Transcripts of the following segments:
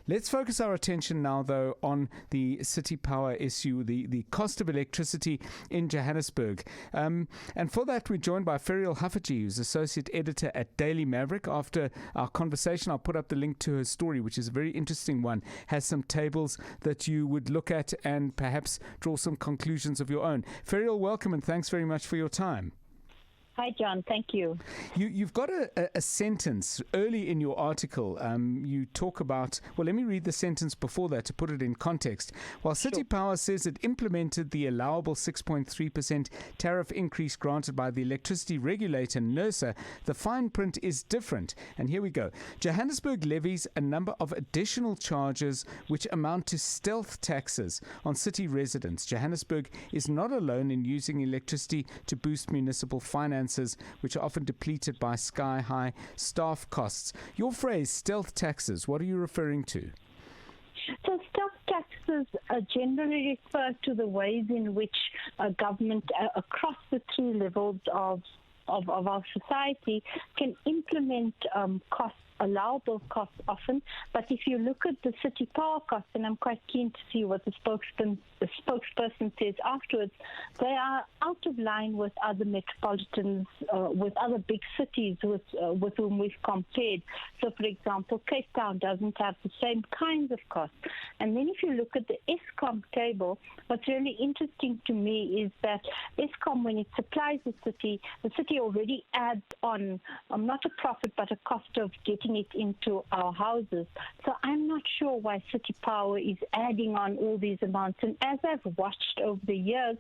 Let's focus our attention now, though, on the city power issue, the cost of electricity in Johannesburg. And for that, we're joined by Ferial Haffajee, who's Associate Editor at Daily Maverick. After our conversation, I'll put up the link to her story, which is a very interesting one, has some tables that you would look at and perhaps draw some conclusions of your own. Ferial, welcome, and thanks very much for your time. Hi, John. Thank you. You've got a sentence early in your article. You talk about, well, let me read the sentence before that to put it in context. While City Power says it implemented the allowable 6.3% tariff increase granted by the electricity regulator, NERSA, the fine print is different. And here we go. Johannesburg levies a number of additional charges which amount to stealth taxes on city residents. Johannesburg is not alone in using electricity to boost municipal finance, which are often depleted by sky-high staff costs. Your phrase, stealth taxes, what are you referring to? So stealth taxes generally refer to the ways in which government across the three levels of our society can implement allowable costs often. But if you look at the city power costs, and I'm quite keen to see what the spokesperson says afterwards, they are out of line with other metropolitans, with other big cities with whom we've compared. So, for example, Cape Town doesn't have the same kinds of costs. And then if you look at the Eskom table, what's really interesting to me is that Eskom, when it supplies the city already adds on not a profit but a cost of getting it into our houses. So I'm not sure why City Power is adding on all these amounts. And as I've watched over the years,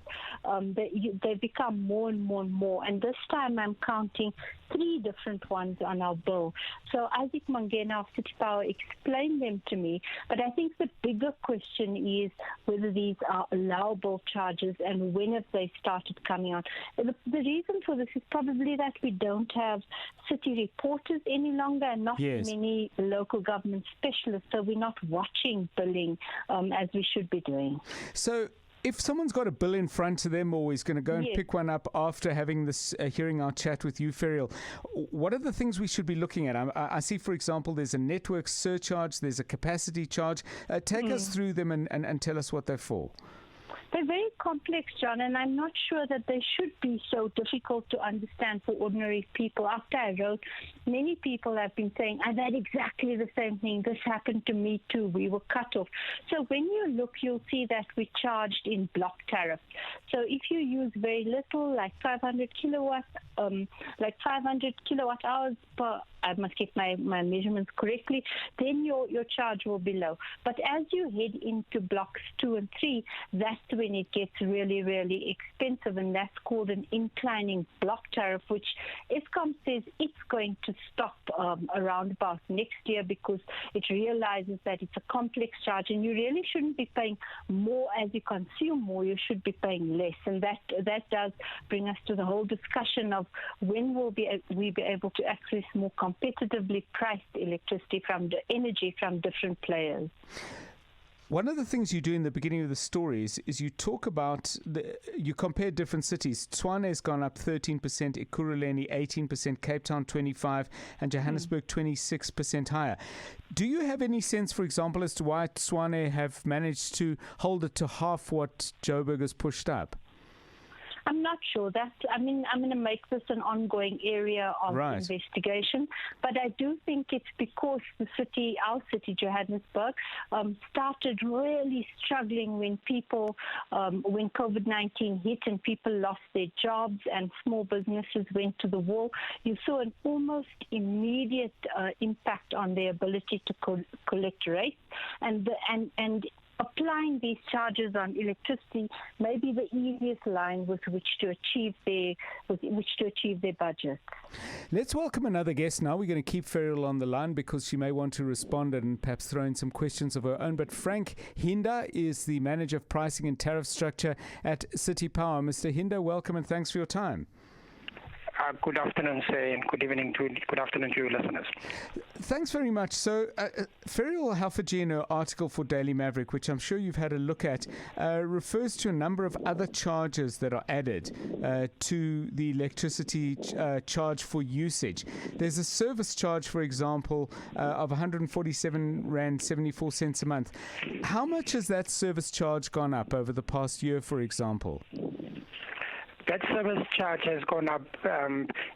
they become more and more and more. And this time I'm counting 3 different ones on our bill. So Isaac Mangena of City Power explained them to me. But I think the bigger question is whether these are allowable charges and when have they started coming on. The reason for this is probably that we don't have city reporters any longer and not many local government specialists, so we're not watching billing as we should be doing. So if someone's got a bill in front of them or is going to go and pick one up after having this, hearing our chat with you, Ferial, what are the things we should be looking at? I see, for example, there's a network surcharge, there's a capacity charge. Take us through them and tell us what they're for. They're very complex, John, and I'm not sure that they should be so difficult to understand for ordinary people. After I wrote, many people have been saying, I've had exactly the same thing. This happened to me too. We were cut off. So when you look, you'll see that we charged in block tariffs. So if you use very little, like 500 kilowatt hours per, I must get my measurements correctly, then your charge will be low. But as you head into blocks 2 and 3, that's when it gets really, really expensive, and that's called an inclining block tariff, which Eskom says it's going to stop around about next year because it realizes that it's a complex charge, and you really shouldn't be paying more as you consume more. You should be paying less, and that does bring us to the whole discussion of when will we be able to access more competitively priced electricity energy from different players. One of the things you do in the beginning of the story is you talk about, you compare different cities. Tshwane has gone up 13%, Ekurhuleni 18%, Cape Town 25%, and Johannesburg 26% higher. Do you have any sense, for example, as to why Tshwane have managed to hold it to half what Joburg has pushed up? I'm not sure. I'm going to make this an ongoing area of investigation. But I do think it's because our city, Johannesburg, started really struggling when when COVID-19 hit and people lost their jobs and small businesses went to the wall. You saw an almost immediate impact on their ability to collect rates, and applying these charges on electricity may be the easiest line with which to achieve their budget. Let's welcome another guest now. We're going to keep Ferial on the line because she may want to respond and perhaps throw in some questions of her own. But Frank Hinda is the Manager of Pricing and Tariff Structure at City Power. Mr. Hinda, welcome and thanks for your time. Good afternoon, sir, and good afternoon to your listeners. Thanks very much. So, Ferial Haffajee, in her article for Daily Maverick, which I'm sure you've had a look at, refers to a number of other charges that are added to the electricity charge for usage. There's a service charge, for example, of 147 Rand 74 cents a month. How much has that service charge gone up over the past year, for example? That service charge has gone up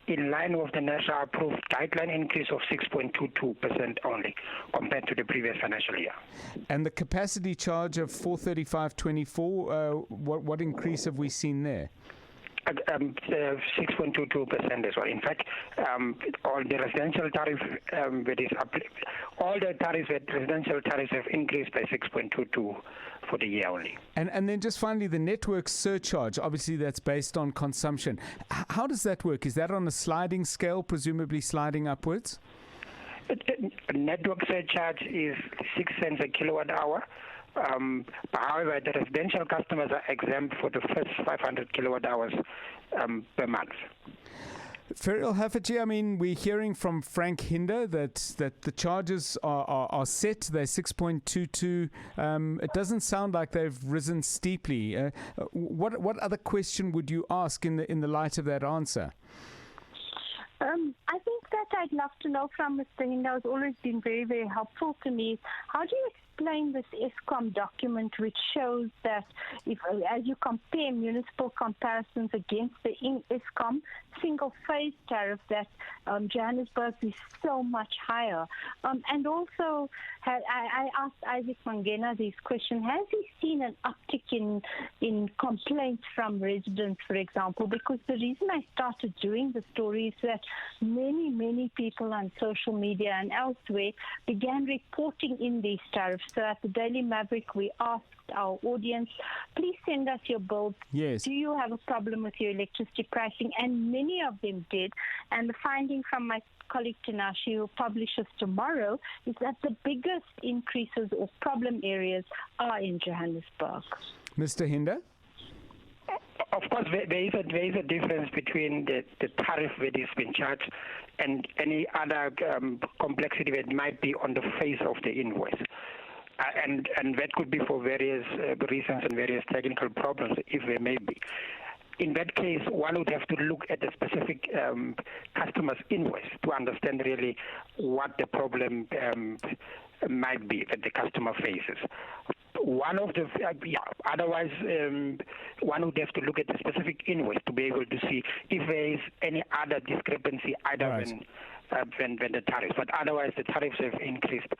in line with the national approved guideline increase of 6.22% only compared to the previous financial year. And the capacity charge of 435.24, what increase have we seen there? 6.22% as well. In fact, all the residential tariff all the tariffs, residential tariffs have increased by 6.22 for the year only. And then just finally, the network surcharge, obviously that's based on consumption. How does that work? Is that on a sliding scale, presumably sliding upwards? Network surcharge is 6 cents a kilowatt hour. However, the residential customers are exempt for the first 500 kilowatt hours per month. Ferial Haffajee, I mean, we're hearing from Frank Hinder that the charges are set. They're 6.22. It doesn't sound like they've risen steeply. What other question would you ask in the light of that answer? I think that I'd love to know from Mr. Hinder, has always been very, very helpful to me. How do you explain this ESCOM document which shows that as you compare municipal comparisons against the ESCOM single-phase tariff, that Johannesburg is so much higher? And also, I asked Isaac Mangena this question, has he seen an uptick in complaints from residents, for example? Because the reason I started doing the story is that many people on social media and elsewhere began reporting in these tariffs. So at the Daily Maverick, we asked our audience, please send us your bills. Yes. Do you have a problem with your electricity pricing? And many of them did. And the finding from my colleague Tinashe, who publishes tomorrow, is that the biggest increases or problem areas are in Johannesburg. Mr. Hinder? Of course, there is a difference between the tariff that is being charged and any other complexity that might be on the face of the invoice. And that could be for various reasons and various technical problems, if there may be. In that case, one would have to look at the specific customer's invoice to understand really what the problem might be that the customer faces. Otherwise, one would have to look at the specific invoice to be able to see if there is any other discrepancy other than the tariffs. But otherwise, the tariffs have increased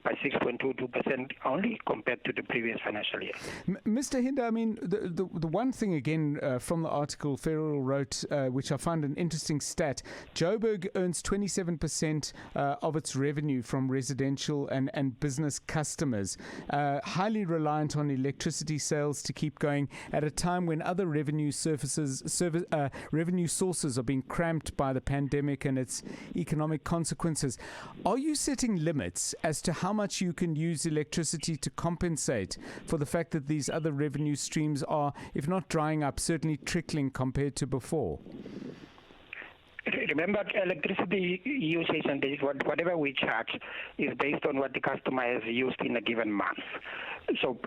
by 6.22% only compared to the previous financial year. Mr. Hinder, I mean, the one thing again from the article Ferial wrote, which I found an interesting stat, Joburg earns 27% of its revenue from residential and business customers, highly reliant on electricity sales to keep going at a time when other revenue sources are being cramped by the pandemic and its economic consequences. Are you setting limits as to how much you can use electricity to compensate for the fact that these other revenue streams are, if not drying up, certainly trickling compared to before? Remember, electricity usage and whatever we charge is based on what the customer has used in a given month. So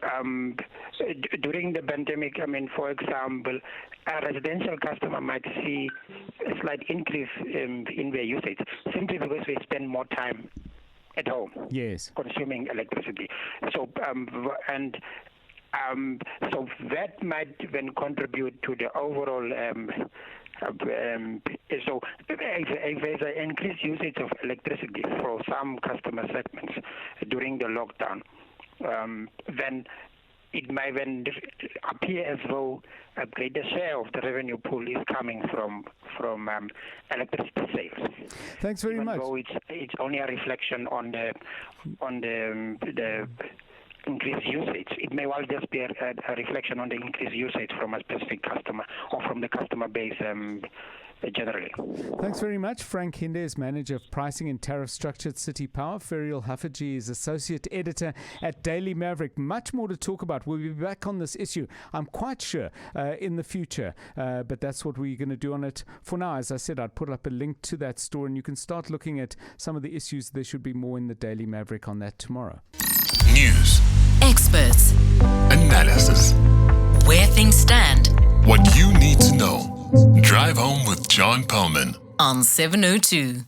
during the pandemic, I mean, for example, a residential customer might see a slight increase in their usage simply because they spend more time at home, yes, consuming electricity. So so that might then contribute to the overall. So if there's an increased usage of electricity for some customer segments during the lockdown, then it might then appear as though a greater share of the revenue pool is coming from electricity sales. Thanks very much. Though it's only a reflection on the increased usage. It may well just be a reflection on the increased usage from a specific customer or from the customer base generally. Thanks very much. Frank Hinde is Manager of Pricing and Tariff Structure at City Power. Ferial Haffajee is Associate Editor at Daily Maverick. Much more to talk about. We'll be back on this issue, I'm quite sure, in the future. But that's what we're going to do on it for now. As I said, I'd put up a link to that store and you can start looking at some of the issues. There should be more in the Daily Maverick on that tomorrow. News, Experts, analysis, where things stand what you need to know. Drive home with John Perlman on 702.